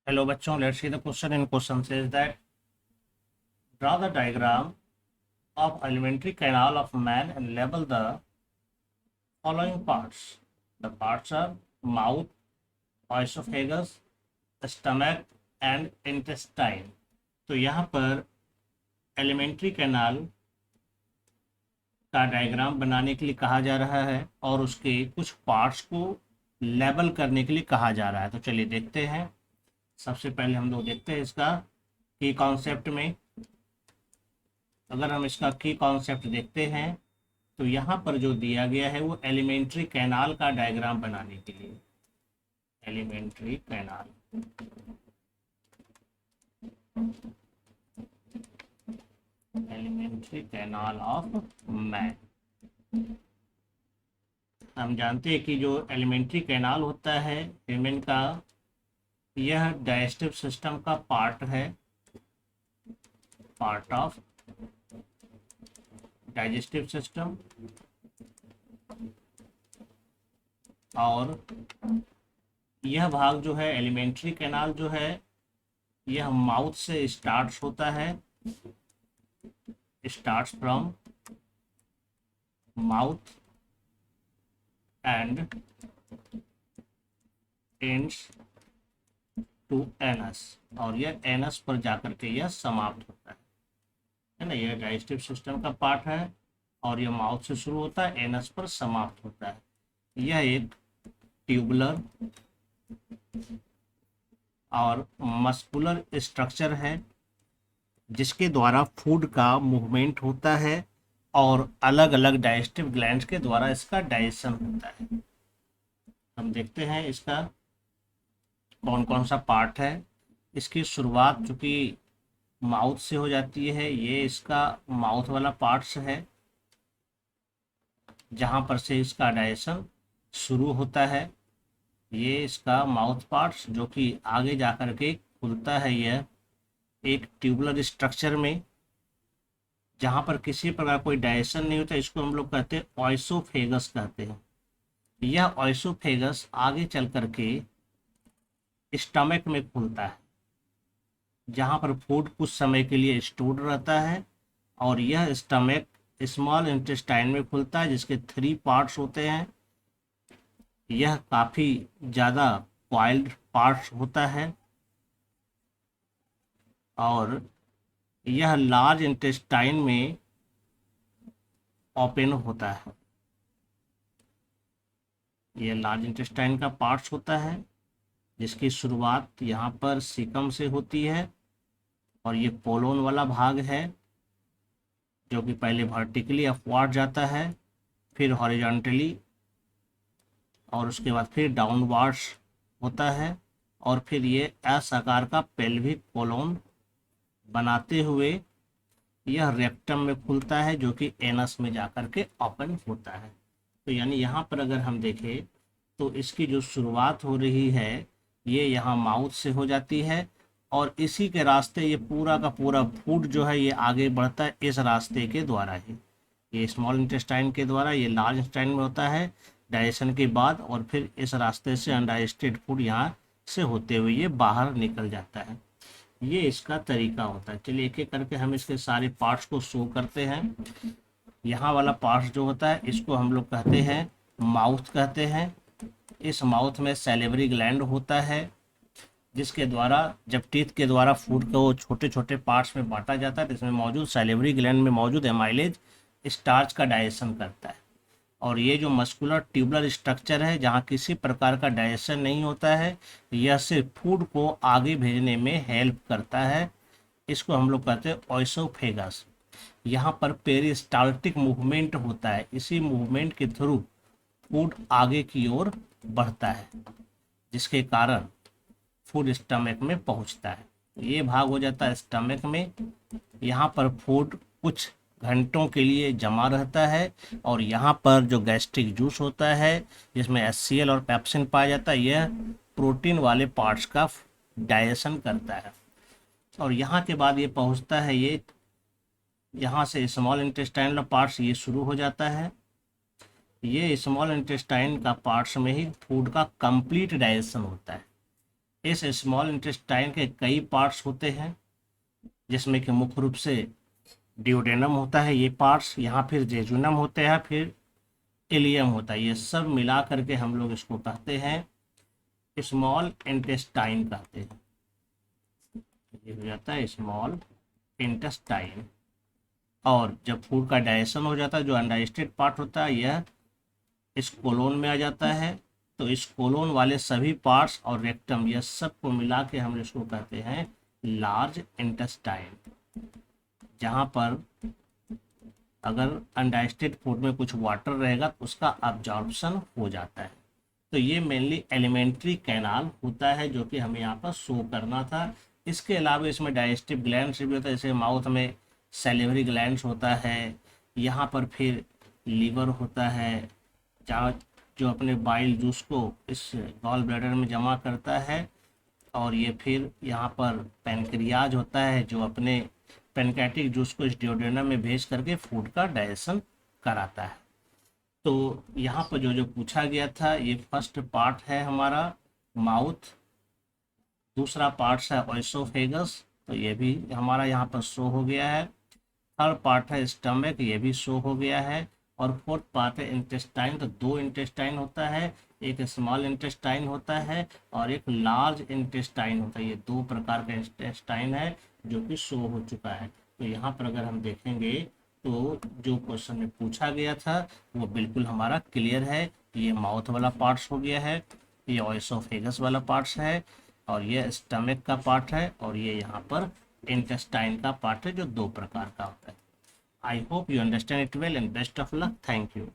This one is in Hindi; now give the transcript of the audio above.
Hello बच्चों, let's see the question. In question says that draw the diagram of alimentary canal of man and label the following parts. The parts are mouth, esophagus, stomach and intestine. तो यहाँ पर एलिमेंट्री कैनाल का डायग्राम बनाने के लिए कहा जा रहा है और उसके कुछ पार्ट्स को लेबल करने के लिए कहा जा रहा है। तो चलिए देखते हैं। सबसे पहले हम लोग देखते हैं इसका की कॉन्सेप्ट में। अगर हम इसका की कॉन्सेप्ट देखते हैं तो यहाँ पर जो दिया गया है वो एलिमेंट्री कैनाल का डायग्राम बनाने के लिए alimentary canal alimentary canal of man. हम जानते हैं कि जो एलिमेंट्री कैनाल होता है ह्यूमन का, यह डाइजेस्टिव सिस्टम का पार्ट है, पार्ट ऑफ डाइजेस्टिव सिस्टम। और यह भाग जो है एलिमेंट्री कैनाल जो है यह माउथ से स्टार्ट होता है, starts from mouth and ends to anus, और यह एनस पर जाकर के यह समाप्त होता है ना। यह डाइजेस्टिव सिस्टम का पार्ट है और यह माउथ से शुरू होता है, एनस पर समाप्त होता है। यह एक ट्यूबुलर और मस्कुलर स्ट्रक्चर है जिसके द्वारा फूड का मूवमेंट होता है और अलग अलग डाइजेस्टिव ग्लैंड्स के द्वारा इसका डाइजेशन होता है। हम देखते हैं इसका कौन कौन सा पार्ट है। इसकी शुरुआत चूँकि माउथ से हो जाती है, ये इसका माउथ वाला पार्ट्स है जहाँ पर से इसका डाइजेशन शुरू होता है। ये इसका माउथ पार्ट्स जो कि आगे जाकर के खुलता है यह एक ट्यूबुलर स्ट्रक्चर में, जहाँ पर किसी प्रकार कोई डाइजेशन नहीं होता। इसको हम लोग कहते हैं ऑइसोफेगस कहते हैं। यह ऑइसोफेगस आगे चल करके स्टमक में खुलता है जहाँ पर फूड कुछ समय के लिए स्टोर्ड रहता है, और यह स्टमक स्मॉल इंटेस्टाइन में खुलता है जिसके 3 पार्ट्स होते हैं। यह काफ़ी ज़्यादा कॉइल्ड पार्ट्स होता है और यह लार्ज इंटेस्टाइन में ओपन होता है। यह लार्ज इंटेस्टाइन का पार्ट्स होता है जिसकी शुरुआत यहाँ पर सीकम से होती है, और ये पोलोन वाला भाग है जो कि पहले वर्टिकली अपवार्ड जाता है, फिर हॉरिजॉन्टली, और उसके बाद फिर डाउनवार्ड्स होता है, और फिर ये एस आकार का पेल्विक कोलोन बनाते हुए यह रेक्टम में खुलता है जो कि एनस में जाकर के ओपन होता है। तो यानी यहाँ पर अगर हम देखें तो इसकी जो शुरुआत हो रही है ये यहाँ माउथ से हो जाती है, और इसी के रास्ते ये पूरा का पूरा फूड जो है ये आगे बढ़ता है इस रास्ते के द्वारा ही। ये स्मॉल इंटेस्टाइन के द्वारा ये लार्ज इंटेस्टाइन में होता है डाइजेशन के बाद, और फिर इस रास्ते से अनडाइजेस्टेड फूड यहाँ से होते हुए ये बाहर निकल जाता है। ये इसका तरीका होता है। चलिए एक एक करके हम इसके सारे पार्ट्स को शो करते हैं। यहाँ वाला पार्ट जो होता है इसको हम लोग कहते हैं माउथ कहते हैं। इस माउथ में सैलिवरी ग्लैंड होता है जिसके द्वारा जब टीथ के द्वारा फूड को छोटे छोटे पार्ट्स में बांटा जाता है तो इसमें मौजूद सैलिवरी ग्लैंड में मौजूद एमाइलेज स्टार्च का डाइजेशन करता है। और ये जो मस्कुलर ट्यूबुलर स्ट्रक्चर है जहाँ किसी प्रकार का डाइजेशन नहीं होता है, यह सिर्फ फूड को आगे भेजने में हेल्प करता है। इसको हम लोग कहते हैं ऑइसोफेगस। यहाँ पर पेरिस्टाल्टिक मूवमेंट होता है, इसी मूवमेंट के थ्रू फूड आगे की ओर बढ़ता है जिसके कारण फूड स्टमक में पहुँचता है। ये भाग हो जाता है स्टमक में। यहाँ पर फूड कुछ घंटों के लिए जमा रहता है, और यहाँ पर जो गैस्ट्रिक जूस होता है जिसमें HCl और पेप्सिन पाया जाता है यह प्रोटीन वाले पार्ट्स का डाइजेशन करता है। और यहाँ के बाद ये पहुँचता है, ये यहाँ से स्मॉल इंटेस्टाइनल पार्ट्स ये शुरू हो जाता है। ये स्मॉल इंटेस्टाइन का पार्ट्स में ही फूड का कंप्लीट डाइजेशन होता है। इस स्मॉल इंटेस्टाइन के कई पार्ट्स होते हैं, जिसमें कि मुख्य रूप से डिओडेनम होता है, ये पार्ट्स, यहाँ फिर जेजुनम होते हैं, फिर इलियम होता है। ये सब मिला करके हम लोग इसको कहते हैं स्मॉल इंटेस्टाइन कहते हैं। ये हो जाता है स्मॉल इंटेस्टाइन। और जब फूड का डाइजेशन हो जाता है, जो अनडाइजेस्टेड पार्ट होता है यह इस कोलोन में आ जाता है। तो इस कोलोन वाले सभी पार्ट्स और रेक्टम, यह सब को मिला के हम इसको कहते हैं लार्ज इंटेस्टाइन। जहाँ पर अगर अनडाइजेस्टेड फूड में कुछ वाटर रहेगा तो उसका अब्जॉर्प्शन हो जाता है। तो ये मेनली एलिमेंट्री कैनाल होता है, जो कि हमें यहाँ पर शो करना था। इसके अलावा इसमें डाइजेस्टिव ग्लैंड्स भी होता है, जैसे माउथ में सैलिवरी ग्लैंड्स होता है, यहाँ पर फिर लीवर होता है, जहाँ जो अपने बाइल जूस को इस गॉल ब्लैडर में जमा करता है। और ये फिर यहाँ पर पैनक्रियाज होता है, जो अपने पैनकैटिक जूस को इस डिओडेनम में भेज करके फूड का डाइजेशन कराता है। तो यहाँ पर जो जो पूछा गया था, ये फर्स्ट पार्ट है हमारा माउथ, दूसरा पार्ट है ओइसोफेगस, तो ये भी हमारा यहाँ पर शो हो गया है। थर्ड पार्ट है स्टमक, ये भी शो हो गया है। और फोर्थ पार्ट है इंटेस्टाइन, तो दो इंटेस्टाइन होता है, एक स्मॉल इंटेस्टाइन होता है और एक लार्ज इंटेस्टाइन होता है। ये दो प्रकार का इंटेस्टाइन है जो कि शो हो चुका है। तो यहाँ पर अगर हम देखेंगे तो जो क्वेश्चन में पूछा गया था वो बिल्कुल हमारा क्लियर है। ये माउथ वाला पार्ट्स हो गया है, ये ओइसोफेगस वाला पार्ट्स है, और ये स्टमक का पार्ट है, और ये यहाँ पर इंटेस्टाइन का पार्ट है जो दो प्रकार का होता है। I hope you understand it well and best of luck. Thank you.